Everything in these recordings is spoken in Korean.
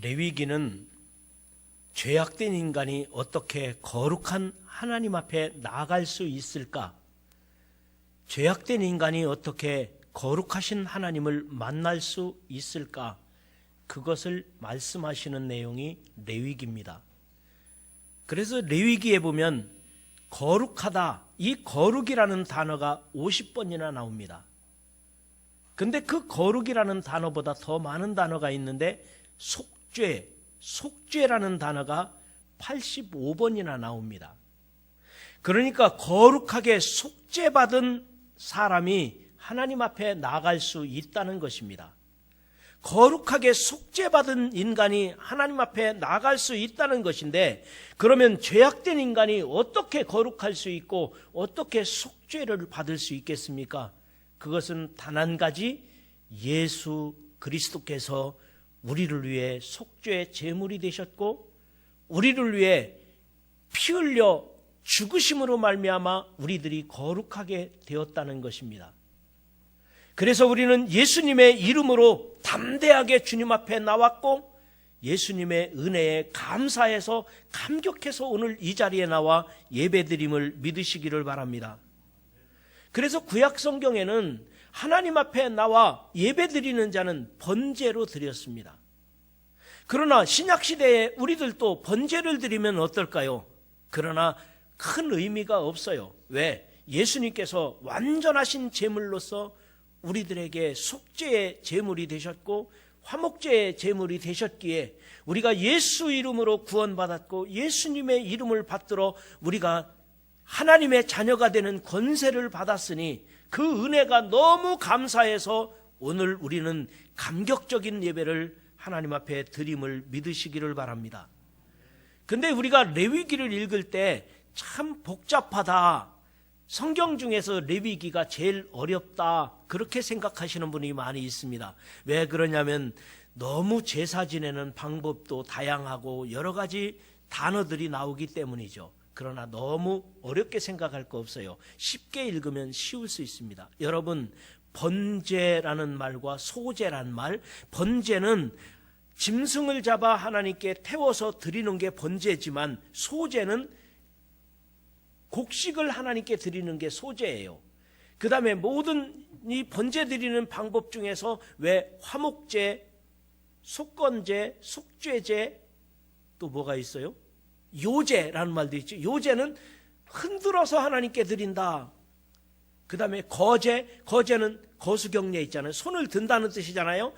레위기는 죄악된 인간이 어떻게 거룩한 하나님 앞에 나아갈 수 있을까? 죄악된 인간이 어떻게 거룩하신 하나님을 만날 수 있을까? 그것을 말씀하시는 내용이 레위기입니다. 그래서 레위기에 보면 거룩하다, 이 거룩이라는 단어가 50번이나 나옵니다. 근데 그 거룩이라는 단어보다 더 많은 단어가 있는데 속죄라는 단어가 85번이나 나옵니다. 그러니까 거룩하게 속죄받은 사람이 하나님 앞에 나아갈 수 있다는 것입니다. 거룩하게 속죄받은 인간이 하나님 앞에 나아갈 수 있다는 것인데, 그러면 죄악된 인간이 어떻게 거룩할 수 있고 어떻게 속죄를 받을 수 있겠습니까? 그것은 단 한 가지, 예수 그리스도께서 우리를 위해 속죄의 제물이 되셨고 우리를 위해 피 흘려 죽으심으로 말미암아 우리들이 거룩하게 되었다는 것입니다. 그래서 우리는 예수님의 이름으로 담대하게 주님 앞에 나왔고 예수님의 은혜에 감사해서 감격해서 오늘 이 자리에 나와 예배드림을 믿으시기를 바랍니다. 그래서 구약 성경에는 하나님 앞에 나와 예배드리는 자는 번제로 드렸습니다. 그러나 신약 시대에 우리들도 번제를 드리면 어떨까요? 그러나 큰 의미가 없어요. 왜? 예수님께서 완전하신 제물로서 우리들에게 속죄의 제물이 되셨고 화목제의 제물이 되셨기에 우리가 예수 이름으로 구원받았고 예수님의 이름을 받들어 우리가 하나님의 자녀가 되는 권세를 받았으니 그 은혜가 너무 감사해서 오늘 우리는 감격적인 예배를 하나님 앞에 드림을 믿으시기를 바랍니다. 근데 우리가 레위기를 읽을 때 참 복잡하다, 성경 중에서 레위기가 제일 어렵다, 그렇게 생각하시는 분이 많이 있습니다. 왜 그러냐면 너무 제사 지내는 방법도 다양하고 여러 가지 단어들이 나오기 때문이죠. 그러나 너무 어렵게 생각할 거 없어요. 쉽게 읽으면 쉬울 수 있습니다. 여러분, 번제라는 말과 소제라는 말, 번제는 짐승을 잡아 하나님께 태워서 드리는 게 번제지만 소제는 곡식을 하나님께 드리는 게 소제예요. 그 다음에 모든 이 번제 드리는 방법 중에서 왜 화목제, 속건제, 속죄제, 또 뭐가 있어요? 요제라는 말도 있죠. 요제는 흔들어서 하나님께 드린다. 그 다음에 거제는 거수경례 있잖아요. 손을 든다는 뜻이잖아요.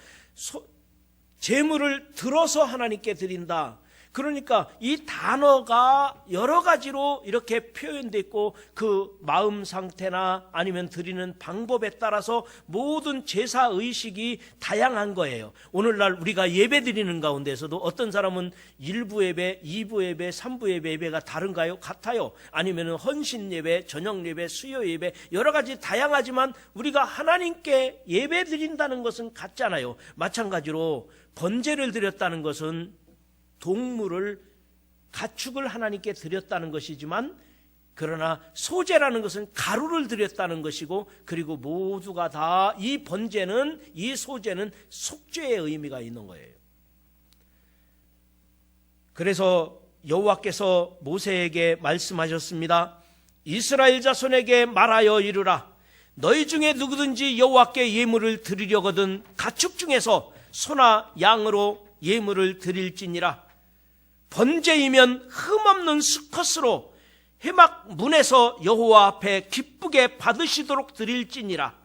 제물을 들어서 하나님께 드린다. 그러니까 이 단어가 여러 가지로 이렇게 표현되어 있고 그 마음 상태나 아니면 드리는 방법에 따라서 모든 제사 의식이 다양한 거예요. 오늘날 우리가 예배 드리는 가운데서도 어떤 사람은 1부 예배, 2부 예배, 3부 예배가 다른가요? 같아요. 아니면 헌신 예배, 저녁 예배, 수요 예배, 여러 가지 다양하지만 우리가 하나님께 예배 드린다는 것은 같잖아요. 마찬가지로 번제를 드렸다는 것은 동물을, 가축을 하나님께 드렸다는 것이지만, 그러나 소제라는 것은 가루를 드렸다는 것이고, 그리고 모두가 다 이 번제는, 이 소제는 속죄의 의미가 있는 거예요. 그래서 여호와께서 모세에게 말씀하셨습니다. 이스라엘 자손에게 말하여 이르라. 너희 중에 누구든지 여호와께 예물을 드리려거든 가축 중에서 소나 양으로 예물을 드릴지니라. 번제이면 흠없는 수컷으로 회막 문에서 여호와 앞에 기쁘게 받으시도록 드릴지니라.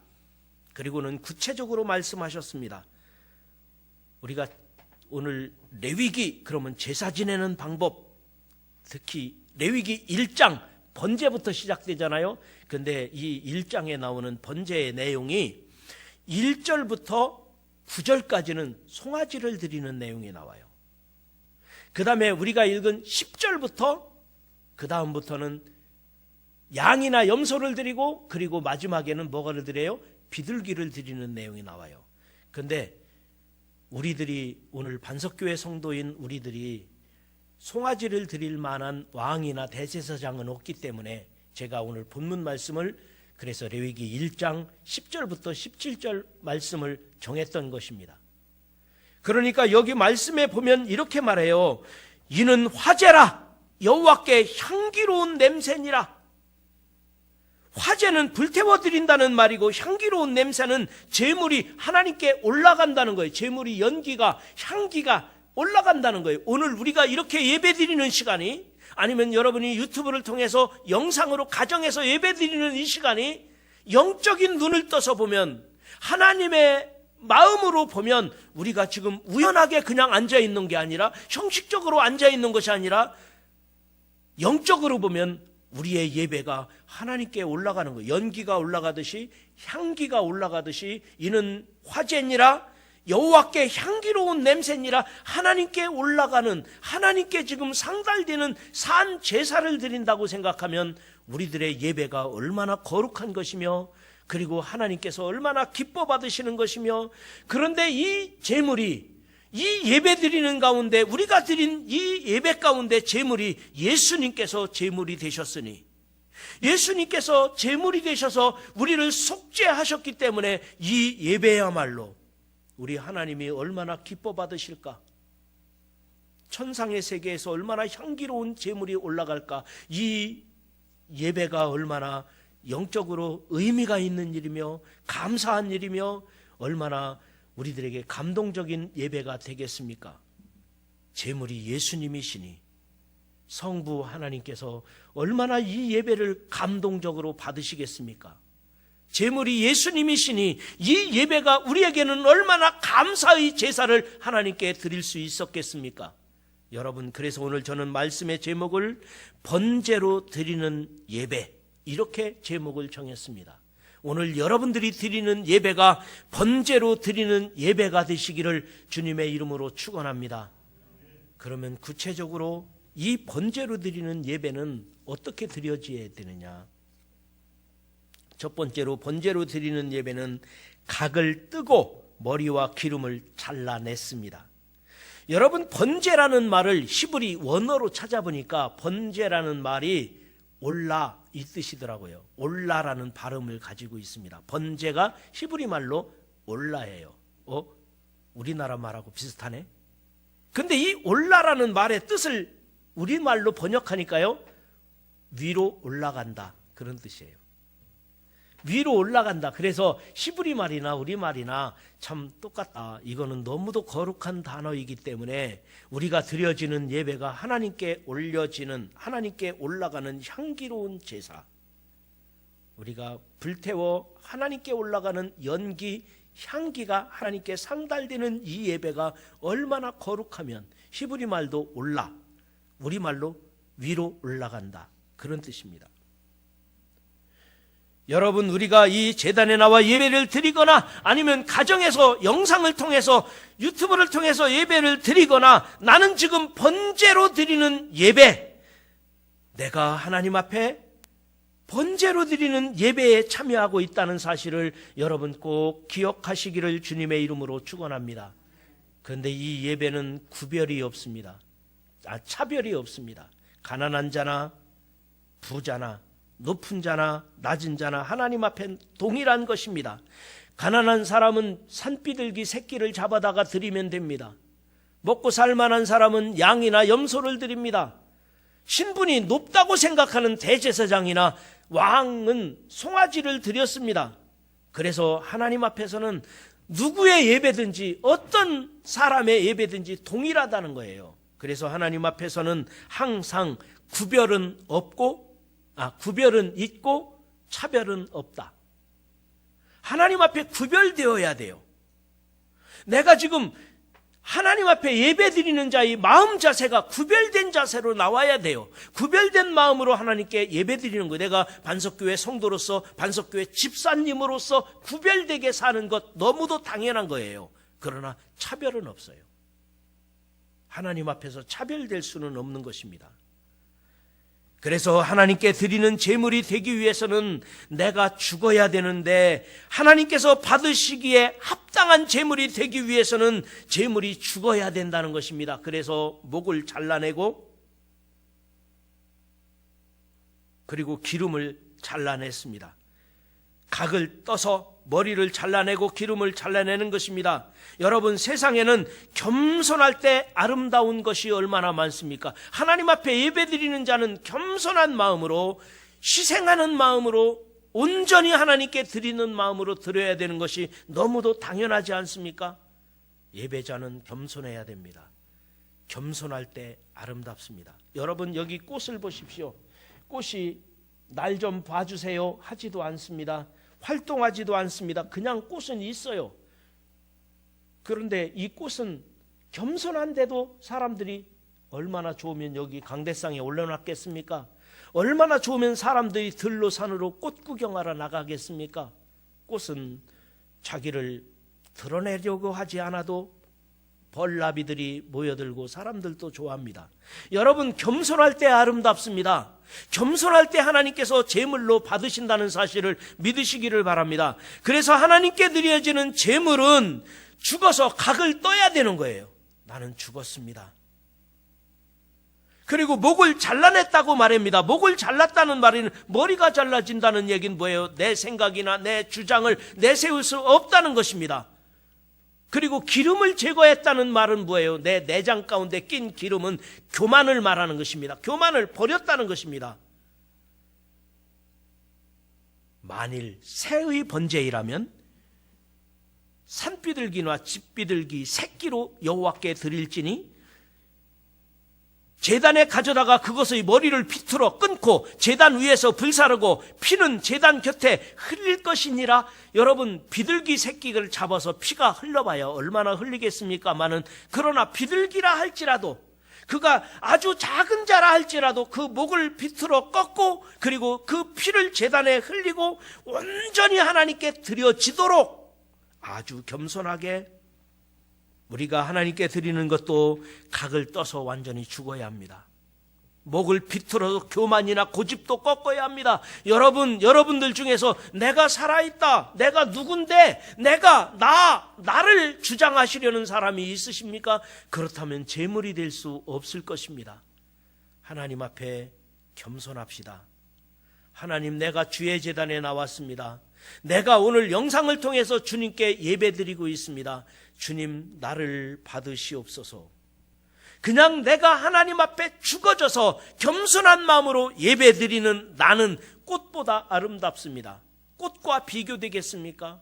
그리고는 구체적으로 말씀하셨습니다. 우리가 오늘 레위기, 그러면 제사 지내는 방법, 특히 레위기 1장 번제부터 시작되잖아요. 근데 이 1장에 나오는 번제의 내용이 1절부터 9절까지는 송아지를 드리는 내용이 나와요. 그 다음에 우리가 읽은 10절부터 그 다음부터는 양이나 염소를 드리고, 그리고 마지막에는 뭐를 드려요? 비둘기를 드리는 내용이 나와요. 그런데 우리들이 오늘 반석교회 성도인 우리들이 송아지를 드릴 만한 왕이나 대제사장은 없기 때문에 제가 오늘 본문 말씀을, 그래서 레위기 1장 10절부터 17절 말씀을 정했던 것입니다. 그러니까 여기 말씀에 보면 이렇게 말해요. 이는 화제라, 여호와께 향기로운 냄새니라. 화제는 불태워 드린다는 말이고, 향기로운 냄새는 제물이 하나님께 올라간다는 거예요. 제물이 연기가, 향기가 올라간다는 거예요. 오늘 우리가 이렇게 예배 드리는 시간이, 아니면 여러분이 유튜브를 통해서 영상으로 가정에서 예배 드리는 이 시간이 영적인 눈을 떠서 보면, 하나님의 마음으로 보면 우리가 지금 우연하게 그냥 앉아있는 게 아니라, 형식적으로 앉아있는 것이 아니라 영적으로 보면 우리의 예배가 하나님께 올라가는 거예요. 연기가 올라가듯이, 향기가 올라가듯이, 이는 화제니라, 여호와께 향기로운 냄새니라. 하나님께 올라가는, 하나님께 지금 상달되는 산 제사를 드린다고 생각하면 우리들의 예배가 얼마나 거룩한 것이며, 그리고 하나님께서 얼마나 기뻐 받으시는 것이며, 그런데 이 제물이, 이 예배 드리는 가운데, 우리가 드린 이 예배 가운데 제물이 예수님께서 제물이 되셨으니, 예수님께서 제물이 되셔서 우리를 속죄하셨기 때문에 이 예배야말로 우리 하나님이 얼마나 기뻐 받으실까? 천상의 세계에서 얼마나 향기로운 제물이 올라갈까? 이 예배가 얼마나 영적으로 의미가 있는 일이며 감사한 일이며 얼마나 우리들에게 감동적인 예배가 되겠습니까? 제물이 예수님이시니 성부 하나님께서 얼마나 이 예배를 감동적으로 받으시겠습니까? 제물이 예수님이시니 이 예배가 우리에게는 얼마나 감사의 제사를 하나님께 드릴 수 있었겠습니까? 여러분, 그래서 오늘 저는 말씀의 제목을 번제로 드리는 예배, 이렇게 제목을 정했습니다. 오늘 여러분들이 드리는 예배가 번제로 드리는 예배가 되시기를 주님의 이름으로 축원합니다. 그러면 구체적으로 이 번제로 드리는 예배는 어떻게 드려져야 되느냐? 첫 번째로 번제로 드리는 예배는 각을 뜨고 머리와 기름을 잘라냈습니다. 여러분, 번제라는 말을 히브리 원어로 찾아보니까 번제라는 말이 올라 이 뜻이더라고요. 올라라는 발음을 가지고 있습니다. 번제가 히브리 말로 올라예요. 우리나라 말하고 비슷하네. 근데 이 올라라는 말의 뜻을 우리말로 번역하니까요, 위로 올라간다, 그런 뜻이에요. 위로 올라간다. 그래서 히브리 말이나 우리말이나 참 똑같다. 이거는 너무도 거룩한 단어이기 때문에 우리가 드려지는 예배가 하나님께 올려지는, 하나님께 올라가는 향기로운 제사, 우리가 불태워 하나님께 올라가는 연기, 향기가 하나님께 상달되는 이 예배가 얼마나 거룩하면 히브리 말도 올라, 우리말로 위로 올라간다, 그런 뜻입니다. 여러분, 우리가 이 제단에 나와 예배를 드리거나 아니면 가정에서 영상을 통해서, 유튜브를 통해서 예배를 드리거나, 나는 지금 번제로 드리는 예배, 내가 하나님 앞에 번제로 드리는 예배에 참여하고 있다는 사실을 여러분 꼭 기억하시기를 주님의 이름으로 축원합니다. 그런데 이 예배는 구별이 없습니다. 차별이 없습니다. 가난한 자나 부자나 높은 자나 낮은 자나 하나님 앞엔 동일한 것입니다. 가난한 사람은 산비둘기 새끼를 잡아다가 드리면 됩니다. 먹고 살만한 사람은 양이나 염소를 드립니다. 신분이 높다고 생각하는 대제사장이나 왕은 송아지를 드렸습니다. 그래서 하나님 앞에서는 누구의 예배든지 어떤 사람의 예배든지 동일하다는 거예요. 그래서 하나님 앞에서는 항상 구별은 있고 차별은 없다. 하나님 앞에 구별되어야 돼요. 내가 지금 하나님 앞에 예배 드리는 자의 마음 자세가 구별된 자세로 나와야 돼요. 구별된 마음으로 하나님께 예배 드리는 거, 내가 반석교회 성도로서, 반석교회 집사님으로서 구별되게 사는 것 너무도 당연한 거예요. 그러나 차별은 없어요. 하나님 앞에서 차별될 수는 없는 것입니다. 그래서 하나님께 드리는 제물이 되기 위해서는 내가 죽어야 되는데, 하나님께서 받으시기에 합당한 제물이 되기 위해서는 제물이 죽어야 된다는 것입니다. 그래서 목을 잘라내고 그리고 기름을 잘라냈습니다. 각을 떠서 머리를 잘라내고 기름을 잘라내는 것입니다. 여러분, 세상에는 겸손할 때 아름다운 것이 얼마나 많습니까? 하나님 앞에 예배드리는 자는 겸손한 마음으로, 희생하는 마음으로, 온전히 하나님께 드리는 마음으로 드려야 되는 것이 너무도 당연하지 않습니까? 예배자는 겸손해야 됩니다. 겸손할 때 아름답습니다. 여러분, 여기 꽃을 보십시오. 꽃이 날 좀 봐주세요 하지도 않습니다. 활동하지도 않습니다. 그냥 꽃은 있어요. 그런데 이 꽃은 겸손한데도 사람들이 얼마나 좋으면 여기 강대상에 올려놨겠습니까? 얼마나 좋으면 사람들이 들로 산으로 꽃 구경하러 나가겠습니까? 꽃은 자기를 드러내려고 하지 않아도 벌나비들이 모여들고 사람들도 좋아합니다. 여러분, 겸손할 때 아름답습니다. 겸손할 때 하나님께서 제물로 받으신다는 사실을 믿으시기를 바랍니다. 그래서 하나님께 드려지는 제물은 죽어서 각을 떠야 되는 거예요. 나는 죽었습니다. 그리고 목을 잘라냈다고 말합니다. 목을 잘랐다는 말은 머리가 잘라진다는 얘기는 뭐예요? 내 생각이나 내 주장을 내세울 수 없다는 것입니다. 그리고 기름을 제거했다는 말은 뭐예요? 내 내장 가운데 낀 기름은 교만을 말하는 것입니다. 교만을 버렸다는 것입니다. 만일 새의 번제이라면 산비둘기나 집비둘기 새끼로 여호와께 드릴지니 제단에 가져다가 그것의 머리를 비틀어 끊고 제단 위에서 불사르고 피는 제단 곁에 흘릴 것이니라. 여러분, 비둘기 새끼를 잡아서 피가 흘러봐야 얼마나 흘리겠습니까마는, 그러나 비둘기라 할지라도, 그가 아주 작은 자라 할지라도 그 목을 비틀어 꺾고 그리고 그 피를 제단에 흘리고 온전히 하나님께 드려지도록 아주 겸손하게, 우리가 하나님께 드리는 것도 각을 떠서 완전히 죽어야 합니다. 목을 비틀어도 교만이나 고집도 꺾어야 합니다. 여러분들 중에서 내가 살아있다, 내가 누군데, 나를 주장하시려는 사람이 있으십니까? 그렇다면 제물이 될 수 없을 것입니다. 하나님 앞에 겸손합시다. 하나님, 내가 주의 제단에 나왔습니다. 내가 오늘 영상을 통해서 주님께 예배드리고 있습니다. 주님, 나를 받으시옵소서. 그냥 내가 하나님 앞에 죽어져서 겸손한 마음으로 예배드리는 나는 꽃보다 아름답습니다. 꽃과 비교되겠습니까?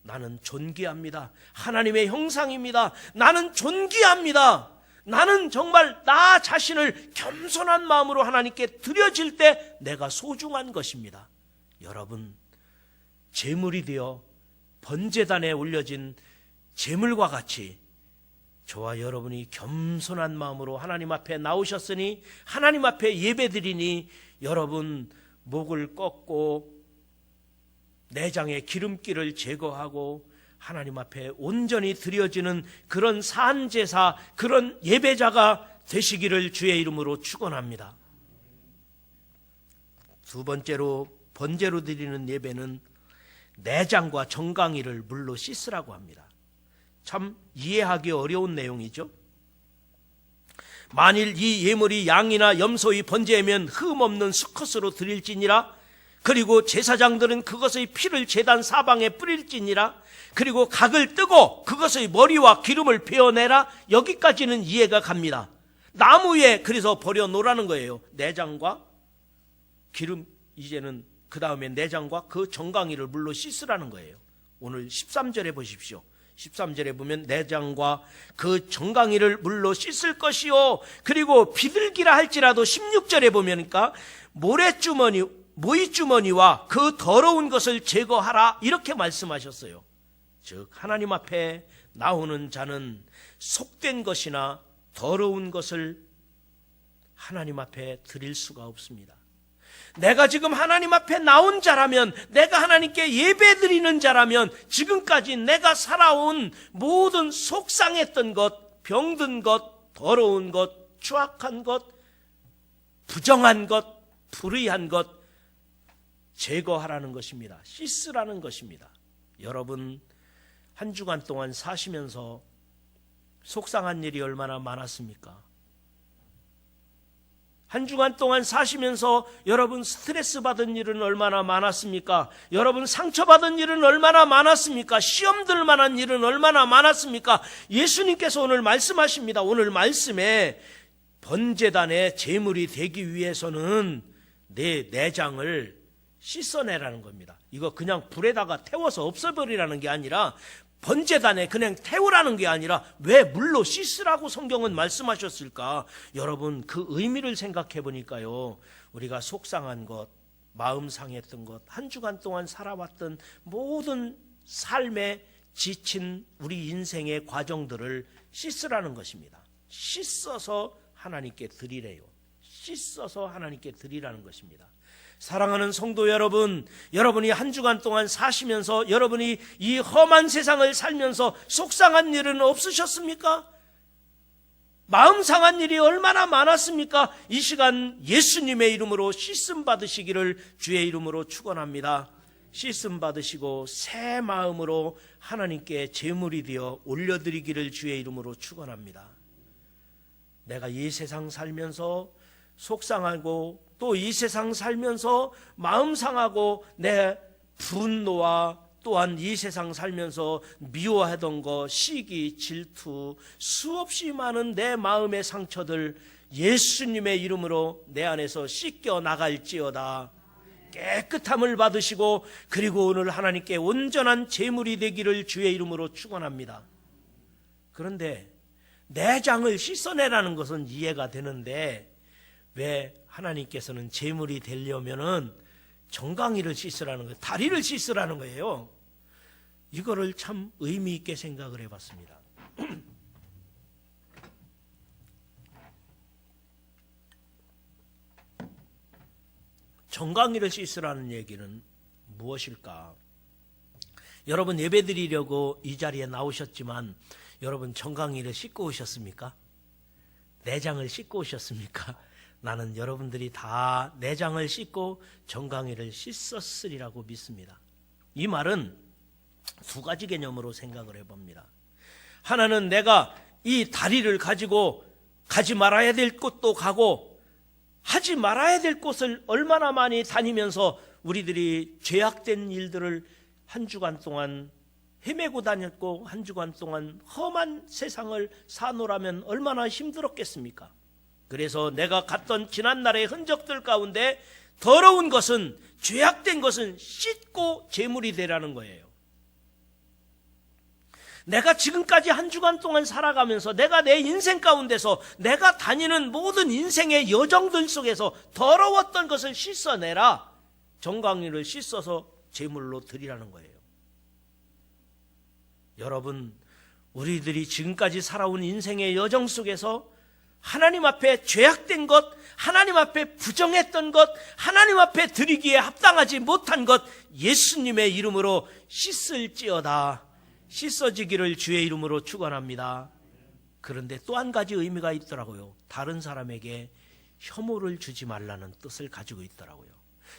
나는 존귀합니다. 하나님의 형상입니다. 나는 존귀합니다. 나는 정말 나 자신을 겸손한 마음으로 하나님께 드려질 때 내가 소중한 것입니다. 여러분, 제물이 되어 번제단에 올려진 제물과 같이 저와 여러분이 겸손한 마음으로 하나님 앞에 나오셨으니, 하나님 앞에 예배드리니, 여러분 목을 꺾고 내장의 기름기를 제거하고 하나님 앞에 온전히 드려지는 그런 산제사, 그런 예배자가 되시기를 주의 이름으로 축원합니다. 두 번째로, 번제로 드리는 예배는 내장과 정강이를 물로 씻으라고 합니다. 참 이해하기 어려운 내용이죠. 만일 이 예물이 양이나 염소의 번제면 흠 없는 수컷으로 드릴지니라. 그리고 제사장들은 그것의 피를 제단 사방에 뿌릴지니라. 그리고 각을 뜨고 그것의 머리와 기름을 베어내라. 여기까지는 이해가 갑니다. 나무 위에 그래서 버려놓으라는 거예요. 내장과 기름, 이제는 그 다음에 내장과 그 정강이를 물로 씻으라는 거예요. 오늘 13절에 보십시오. 13절에 보면 내장과 그 정강이를 물로 씻을 것이요. 그리고 비둘기라 할지라도 16절에 보면니까 모이주머니와 그 더러운 것을 제거하라, 이렇게 말씀하셨어요. 즉 하나님 앞에 나오는 자는 속된 것이나 더러운 것을 하나님 앞에 드릴 수가 없습니다. 내가 지금 하나님 앞에 나온 자라면, 내가 하나님께 예배드리는 자라면, 지금까지 내가 살아온 모든 속상했던 것, 병든 것, 더러운 것, 추악한 것, 부정한 것, 불의한 것 제거하라는 것입니다. 씻으라는 것입니다. 여러분, 한 주간 동안 사시면서 속상한 일이 얼마나 많았습니까? 한 주간 동안 사시면서 여러분 스트레스 받은 일은 얼마나 많았습니까? 여러분 상처받은 일은 얼마나 많았습니까? 시험 들 만한 일은 얼마나 많았습니까? 예수님께서 오늘 말씀하십니다. 오늘 말씀에 번제단의 제물이 되기 위해서는 내 내장을 씻어내라는 겁니다. 이거 그냥 불에다가 태워서 없애버리라는 게 아니라, 번제단에 그냥 태우라는 게 아니라 왜 물로 씻으라고 성경은 말씀하셨을까? 여러분, 그 의미를 생각해 보니까요, 우리가 속상한 것, 마음 상했던 것, 한 주간 동안 살아왔던 모든 삶에 지친 우리 인생의 과정들을 씻으라는 것입니다. 씻어서 하나님께 드리래요. 씻어서 하나님께 드리라는 것입니다. 사랑하는 성도 여러분, 여러분이 한 주간 동안 사시면서 여러분이 이 험한 세상을 살면서 속상한 일은 없으셨습니까? 마음 상한 일이 얼마나 많았습니까? 이 시간 예수님의 이름으로 씻음 받으시기를 주의 이름으로 축원합니다. 씻음 받으시고 새 마음으로 하나님께 제물이 되어 올려드리기를 주의 이름으로 축원합니다. 내가 이 세상 살면서 속상하고 또 이 세상 살면서 마음 상하고 내 분노와 또한 이 세상 살면서 미워하던 것, 시기, 질투, 수없이 많은 내 마음의 상처들 예수님의 이름으로 내 안에서 씻겨 나갈지어다. 깨끗함을 받으시고 그리고 오늘 하나님께 온전한 제물이 되기를 주의 이름으로 축원합니다. 그런데 내장을 씻어내라는 것은 이해가 되는데 왜 하나님께서는 제물이 되려면은 정강이를 씻으라는 거예요. 다리를 씻으라는 거예요. 이거를 참 의미 있게 생각을 해봤습니다. 정강이를 씻으라는 얘기는 무엇일까? 여러분 예배 드리려고 이 자리에 나오셨지만 여러분 정강이를 씻고 오셨습니까? 내장을 씻고 오셨습니까? 나는 여러분들이 다 내장을 씻고 정강이를 씻었으리라고 믿습니다. 이 말은 두 가지 개념으로 생각을 해봅니다. 하나는 내가 이 다리를 가지고 가지 말아야 될 곳도 가고 하지 말아야 될 곳을 얼마나 많이 다니면서 우리들이 죄악된 일들을 한 주간 동안 헤매고 다녔고 한 주간 동안 험한 세상을 사노라면 얼마나 힘들었겠습니까? 그래서 내가 갔던 지난날의 흔적들 가운데 더러운 것은, 죄악된 것은 씻고 제물이 되라는 거예요. 내가 지금까지 한 주간 동안 살아가면서 내가 내 인생 가운데서 내가 다니는 모든 인생의 여정들 속에서 더러웠던 것을 씻어내라. 정강이를 씻어서 제물로 드리라는 거예요. 여러분, 우리들이 지금까지 살아온 인생의 여정 속에서 하나님 앞에 죄악된 것, 하나님 앞에 부정했던 것, 하나님 앞에 드리기에 합당하지 못한 것 예수님의 이름으로 씻을지어다. 씻어지기를 주의 이름으로 축원합니다. 그런데 또 한 가지 의미가 있더라고요. 다른 사람에게 혐오를 주지 말라는 뜻을 가지고 있더라고요.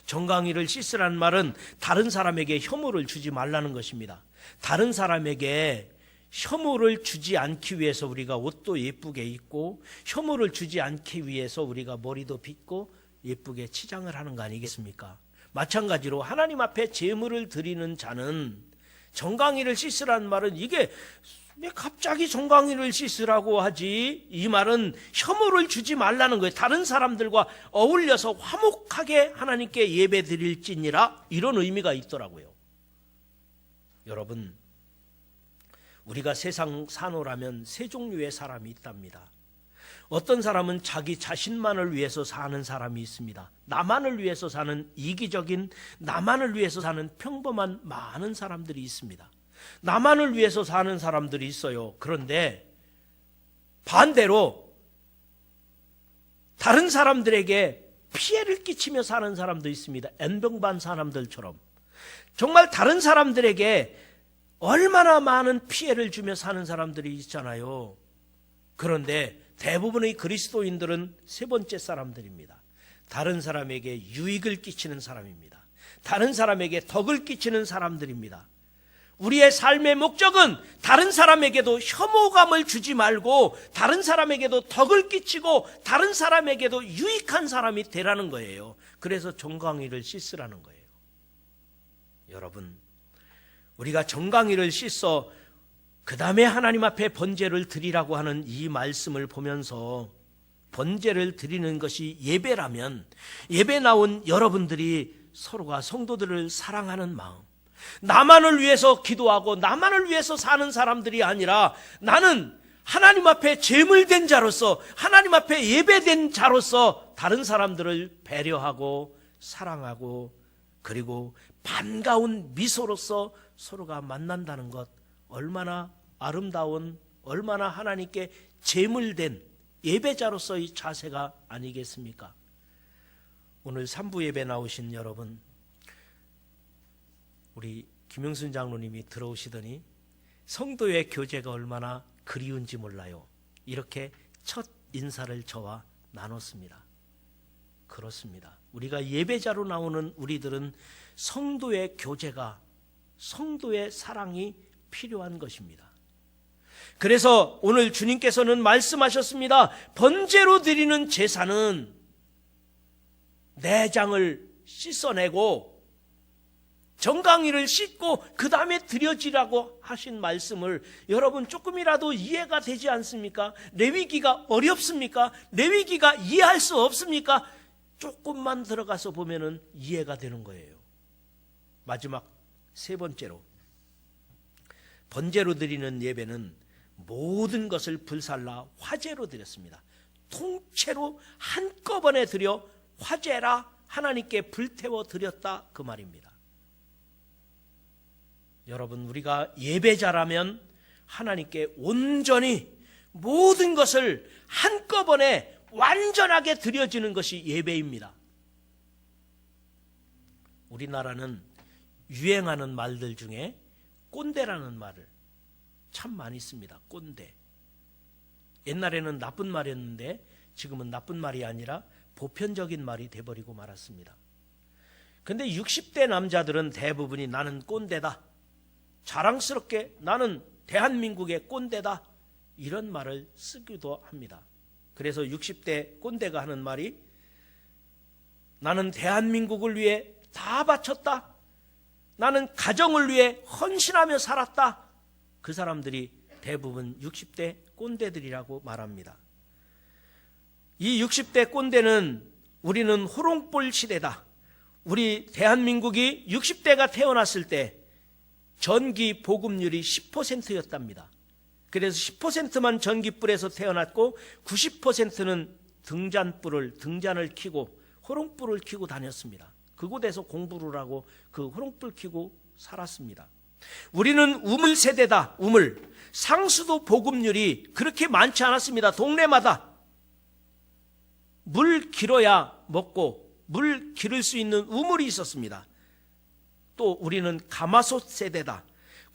정강이를 씻으라는 말은 다른 사람에게 혐오를 주지 말라는 것입니다. 다른 사람에게 혐오를 주지 않기 위해서 우리가 옷도 예쁘게 입고 혐오를 주지 않기 위해서 우리가 머리도 빗고 예쁘게 치장을 하는 거 아니겠습니까? 마찬가지로 하나님 앞에 제물을 드리는 자는 정강이를 씻으라는 말은 이게 왜 갑자기 정강이를 씻으라고 하지? 이 말은 혐오를 주지 말라는 거예요. 다른 사람들과 어울려서 화목하게 하나님께 예배 드릴지니라, 이런 의미가 있더라고요. 여러분, 우리가 세상 사노라면 세 종류의 사람이 있답니다. 어떤 사람은 자기 자신만을 위해서 사는 사람이 있습니다. 나만을 위해서 사는 이기적인, 나만을 위해서 사는 평범한 많은 사람들이 있습니다. 나만을 위해서 사는 사람들이 있어요. 그런데 반대로 다른 사람들에게 피해를 끼치며 사는 사람도 있습니다. N병반 사람들처럼 정말 다른 사람들에게 얼마나 많은 피해를 주며 사는 사람들이 있잖아요. 그런데 대부분의 그리스도인들은 세 번째 사람들입니다. 다른 사람에게 유익을 끼치는 사람입니다. 다른 사람에게 덕을 끼치는 사람들입니다. 우리의 삶의 목적은 다른 사람에게도 혐오감을 주지 말고 다른 사람에게도 덕을 끼치고 다른 사람에게도 유익한 사람이 되라는 거예요. 그래서 정강이를 씻으라는 거예요. 여러분, 우리가 정강이를 씻어 그 다음에 하나님 앞에 번제를 드리라고 하는 이 말씀을 보면서 번제를 드리는 것이 예배라면 예배 나온 여러분들이 서로가 성도들을 사랑하는 마음, 나만을 위해서 기도하고 나만을 위해서 사는 사람들이 아니라 나는 하나님 앞에 제물된 자로서 하나님 앞에 예배된 자로서 다른 사람들을 배려하고 사랑하고 그리고 반가운 미소로서 서로가 만난다는 것, 얼마나 아름다운, 얼마나 하나님께 제물된 예배자로서의 자세가 아니겠습니까? 오늘 3부 예배 나오신 여러분, 우리 김영순 장로님이 들어오시더니 성도의 교제가 얼마나 그리운지 몰라요. 이렇게 첫 인사를 저와 나눴습니다. 그렇습니다. 우리가 예배자로 나오는 우리들은 성도의 교제가, 성도의 사랑이 필요한 것입니다. 그래서 오늘 주님께서는 말씀하셨습니다. 번제로 드리는 제사는 내장을 씻어내고 정강이를 씻고 그 다음에 드려지라고 하신 말씀을 여러분 조금이라도 이해가 되지 않습니까? 레위기가 어렵습니까? 레위기가 이해할 수 없습니까? 조금만 들어가서 보면은 이해가 되는 거예요. 마지막 세 번째로, 번제로 드리는 예배는 모든 것을 불살라 화제로 드렸습니다. 통째로 한꺼번에 드려 화제라 하나님께 불태워 드렸다, 그 말입니다. 여러분, 우리가 예배자라면 하나님께 온전히 모든 것을 한꺼번에 완전하게 드려지는 것이 예배입니다. 우리나라는 유행하는 말들 중에 꼰대라는 말을 참 많이 씁니다. 꼰대. 옛날에는 나쁜 말이었는데 지금은 나쁜 말이 아니라 보편적인 말이 돼버리고 말았습니다. 근데 60대 남자들은 대부분이 나는 꼰대다, 자랑스럽게 나는 대한민국의 꼰대다, 이런 말을 쓰기도 합니다. 그래서 60대 꼰대가 하는 말이 나는 대한민국을 위해 다 바쳤다, 나는 가정을 위해 헌신하며 살았다, 그 사람들이 대부분 60대 꼰대들이라고 말합니다. 이 60대 꼰대는 우리는 호롱불 시대다. 우리 대한민국이 60대가 태어났을 때 전기 보급률이 10%였답니다. 그래서 10%만 전기불에서 태어났고 90%는 등잔을 켜고 호롱불을 켜고 다녔습니다. 그곳에서 공부를 하고 그 호롱불 켜고 살았습니다. 우리는 우물 세대다. 우물. 상수도 보급률이 그렇게 많지 않았습니다. 동네마다 물 길어야 먹고 물 기를 수 있는 우물이 있었습니다. 또 우리는 가마솥 세대다.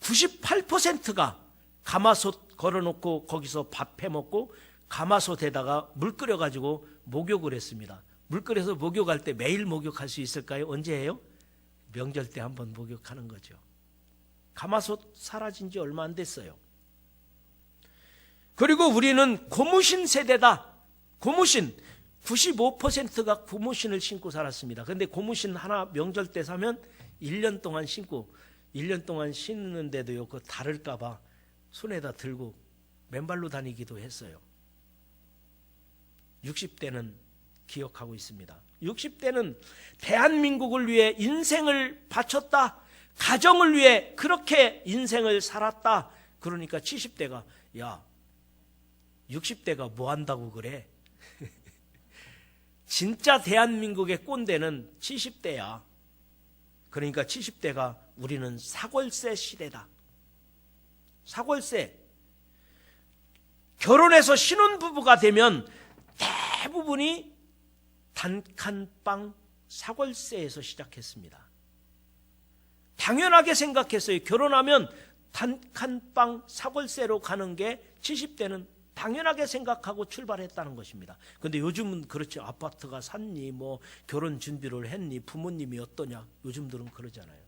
98%가 가마솥 걸어놓고 거기서 밥 해먹고 가마솥에다가 물 끓여가지고 목욕을 했습니다. 물 끓여서 목욕할 때 매일 목욕할 수 있을까요? 언제 해요? 명절 때 한번 목욕하는 거죠. 가마솥 사라진 지 얼마 안 됐어요. 그리고 우리는 고무신 세대다. 고무신. 95%가 고무신을 신고 살았습니다. 그런데 고무신 하나 명절 때 사면 1년 동안 신고 1년 동안 신는데도요, 그 다를까 봐 손에다 들고 맨발로 다니기도 했어요. 60대는 기억하고 있습니다. 60대는 대한민국을 위해 인생을 바쳤다. 가정을 위해 그렇게 인생을 살았다. 그러니까 70대가 야, 60대가 뭐 한다고 그래? 진짜 대한민국의 꼰대는 70대야. 그러니까 70대가 우리는 사골세 시대다. 사골세. 결혼해서 신혼부부가 되면 대부분이 단칸방 사골세에서 시작했습니다. 당연하게 생각했어요. 결혼하면 단칸방 사골세로 가는 게 70대는 당연하게 생각하고 출발했다는 것입니다. 그런데 요즘은 그렇죠. 아파트가 샀니, 뭐 결혼 준비를 했니, 부모님이 어떠냐, 요즘들은 그러잖아요.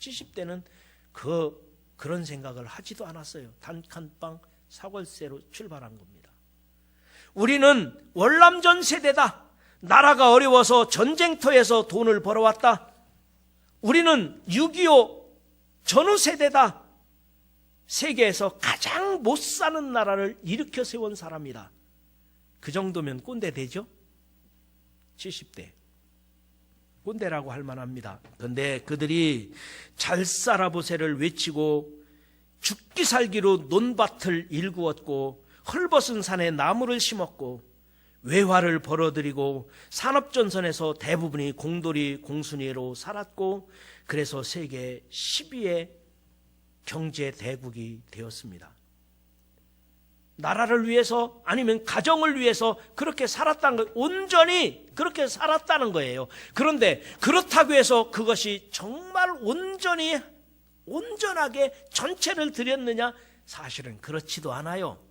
70대는 그 그런 생각을 하지도 않았어요. 단칸방 사골세로 출발한 겁니다. 우리는 월남전 세대다. 나라가 어려워서 전쟁터에서 돈을 벌어왔다. 우리는 6.25 전후 세대다. 세계에서 가장 못 사는 나라를 일으켜 세운 사람이다. 그 정도면 꼰대 되죠? 70대. 꼰대라고 할 만합니다. 그런데 그들이 잘 살아보세를 외치고 죽기 살기로 논밭을 일구었고 헐벗은 산에 나무를 심었고 외화를 벌어들이고 산업전선에서 대부분이 공돌이 공순이로 살았고 그래서 세계 10위의 경제 대국이 되었습니다. 나라를 위해서 아니면 가정을 위해서 그렇게 살았다는 거예요. 온전히 그렇게 살았다는 거예요. 그런데 그렇다고 해서 그것이 정말 온전하게 전체를 드렸느냐? 사실은 그렇지도 않아요.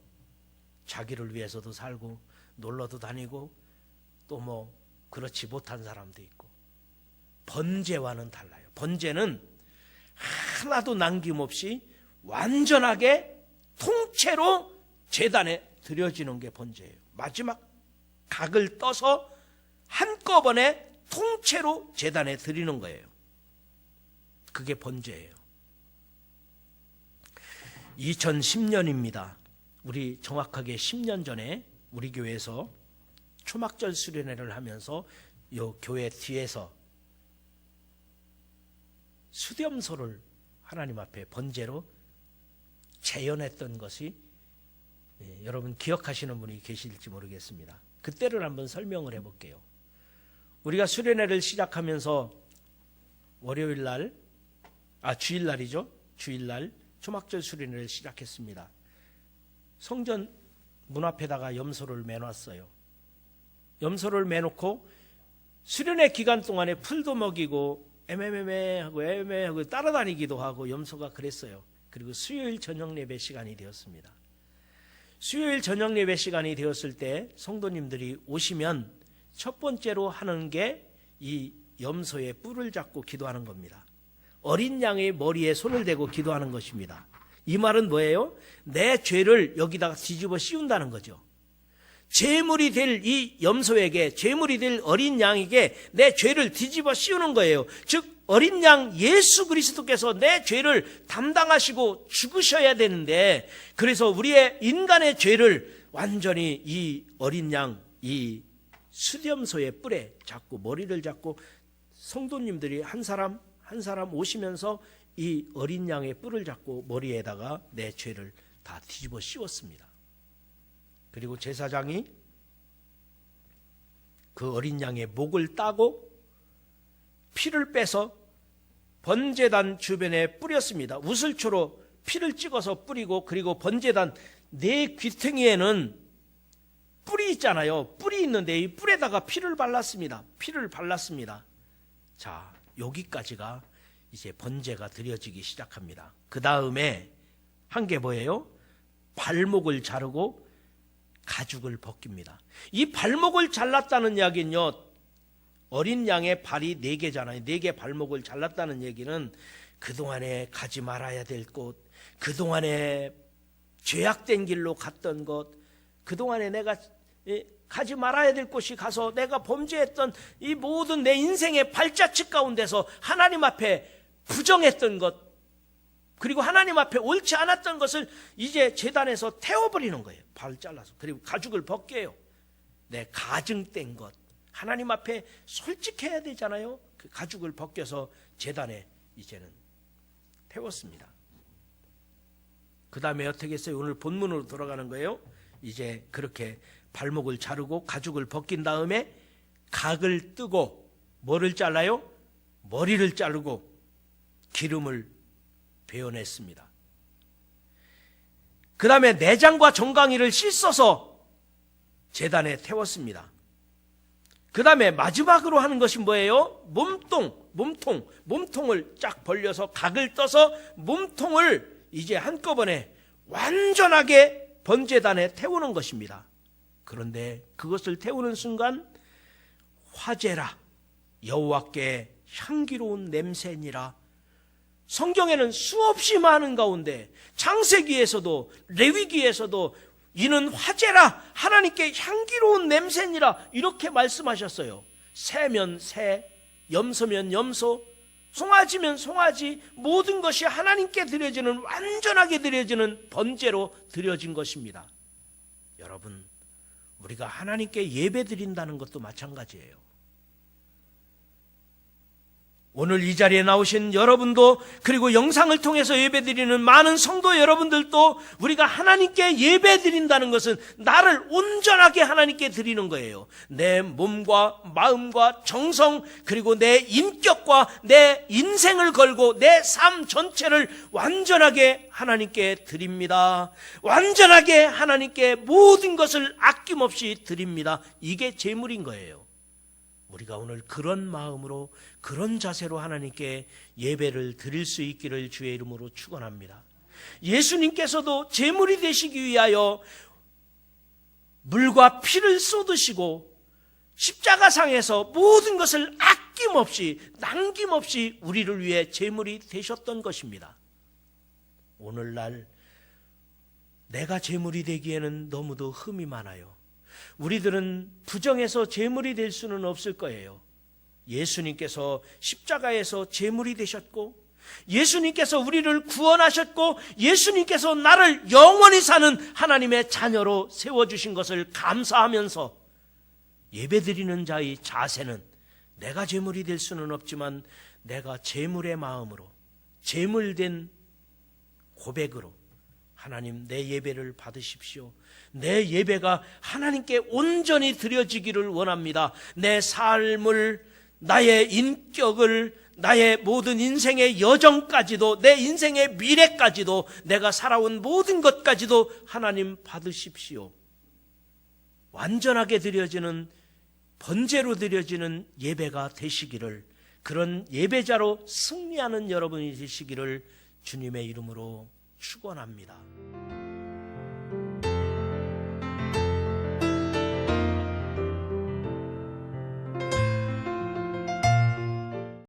자기를 위해서도 살고 놀러도 다니고 또 뭐 그렇지 못한 사람도 있고. 번제와는 달라요. 번제는 하나도 남김없이 완전하게 통째로 제단에 드려지는 게 번제예요. 마지막 각을 떠서 한꺼번에 통째로 제단에 드리는 거예요. 그게 번제예요. 2010년입니다. 우리 정확하게 10년 전에 우리 교회에서 초막절 수련회를 하면서 요 교회 뒤에서 수렴소를 하나님 앞에 번제로 재현했던 것이 여러분 기억하시는 분이 계실지 모르겠습니다. 그때를 한번 설명을 해볼게요. 우리가 수련회를 시작하면서 주일날이죠. 주일날 초막절 수련회를 시작했습니다. 성전 문 앞에다가 염소를 매놨어요. 염소를 매놓고 수련회 기간 동안에 풀도 먹이고 애매하고 따라다니기도 하고 염소가 그랬어요. 그리고 수요일 저녁 예배 시간이 되었습니다. 수요일 저녁 예배 시간이 되었을 때 성도님들이 오시면 첫 번째로 하는 게 이 염소의 뿔을 잡고 기도하는 겁니다. 어린 양의 머리에 손을 대고 기도하는 것입니다. 이 말은 뭐예요? 내 죄를 여기다가 뒤집어 씌운다는 거죠. 제물이 될 이 염소에게, 제물이 될 어린 양에게 내 죄를 뒤집어 씌우는 거예요. 즉 어린 양 예수 그리스도께서 내 죄를 담당하시고 죽으셔야 되는데, 그래서 우리의 인간의 죄를 완전히 이 어린 양, 이 수염소의 뿔에 잡고 머리를 잡고 성도님들이 한 사람 한 사람 오시면서 이 어린 양의 뿔을 잡고 머리에다가 내 죄를 다 뒤집어 씌웠습니다. 그리고 제사장이 그 어린 양의 목을 따고 피를 빼서 번제단 주변에 뿌렸습니다. 우슬초로 피를 찍어서 뿌리고, 그리고 번제단 네 귀퉁이에는 뿔이 있잖아요. 뿔이 있는데 이 뿔에다가 피를 발랐습니다. 피를 발랐습니다. 자, 여기까지가 이제 번제가 드려지기 시작합니다. 그 다음에 한 게 뭐예요? 발목을 자르고 가죽을 벗깁니다. 이 발목을 잘랐다는 이야기는요, 어린 양의 발이 4개잖아요. 4개 발목을 잘랐다는 얘기는 그동안에 가지 말아야 될 곳, 그동안에 죄악된 길로 갔던 것, 그동안에 내가 가지 말아야 될 곳이 가서 내가 범죄했던 이 모든 내 인생의 발자취 가운데서 하나님 앞에 부정했던 것, 그리고 하나님 앞에 옳지 않았던 것을 이제 제단에서 태워버리는 거예요. 발을 잘라서. 그리고 가죽을 벗겨요. 내 가증된 것, 하나님 앞에 솔직해야 되잖아요. 그 가죽을 벗겨서 제단에 이제는 태웠습니다. 그 다음에 어떻게 했어요? 오늘 본문으로 돌아가는 거예요. 이제 그렇게 발목을 자르고 가죽을 벗긴 다음에 각을 뜨고 뭐를 잘라요? 머리를 자르고 기름을 베어냈습니다. 그 다음에 내장과 정강이를 씻어서 제단에 태웠습니다. 그 다음에 마지막으로 하는 것이 뭐예요? 몸통을 쫙 벌려서 각을 떠서 몸통을 이제 한꺼번에 완전하게 번제단에 태우는 것입니다. 그런데 그것을 태우는 순간 화제라, 여호와께 향기로운 냄새니라, 성경에는 수없이 많은 가운데 창세기에서도 레위기에서도 이는 화제라, 하나님께 향기로운 냄새니라 이렇게 말씀하셨어요. 새면 새, 염소면 염소, 송아지면 송아지, 모든 것이 하나님께 드려지는, 완전하게 드려지는 번제로 드려진 것입니다. 여러분, 우리가 하나님께 예배 드린다는 것도 마찬가지예요. 오늘 이 자리에 나오신 여러분도, 그리고 영상을 통해서 예배드리는 많은 성도 여러분들도 우리가 하나님께 예배드린다는 것은 나를 온전하게 하나님께 드리는 거예요. 내 몸과 마음과 정성, 그리고 내 인격과 내 인생을 걸고 내 삶 전체를 완전하게 하나님께 드립니다. 완전하게 하나님께 모든 것을 아낌없이 드립니다. 이게 제물인 거예요. 우리가 오늘 그런 마음으로, 그런 자세로 하나님께 예배를 드릴 수 있기를 주의 이름으로 축원합니다. 예수님께서도 제물이 되시기 위하여 물과 피를 쏟으시고 십자가상에서 모든 것을 아낌없이, 남김없이 우리를 위해 제물이 되셨던 것입니다. 오늘날 내가 제물이 되기에는 너무도 흠이 많아요. 우리들은 부정해서 제물이 될 수는 없을 거예요. 예수님께서 십자가에서 제물이 되셨고, 예수님께서 우리를 구원하셨고, 예수님께서 나를 영원히 사는 하나님의 자녀로 세워주신 것을 감사하면서 예배드리는 자의 자세는 내가 제물이 될 수는 없지만 내가 제물의 마음으로, 제물된 고백으로 하나님, 내 예배를 받으십시오. 내 예배가 하나님께 온전히 드려지기를 원합니다. 내 삶을, 나의 인격을, 나의 모든 인생의 여정까지도, 내 인생의 미래까지도, 내가 살아온 모든 것까지도 하나님 받으십시오. 완전하게 드려지는, 번제로 드려지는 예배가 되시기를, 그런 예배자로 승리하는 여러분이 되시기를 주님의 이름으로 축원합니다.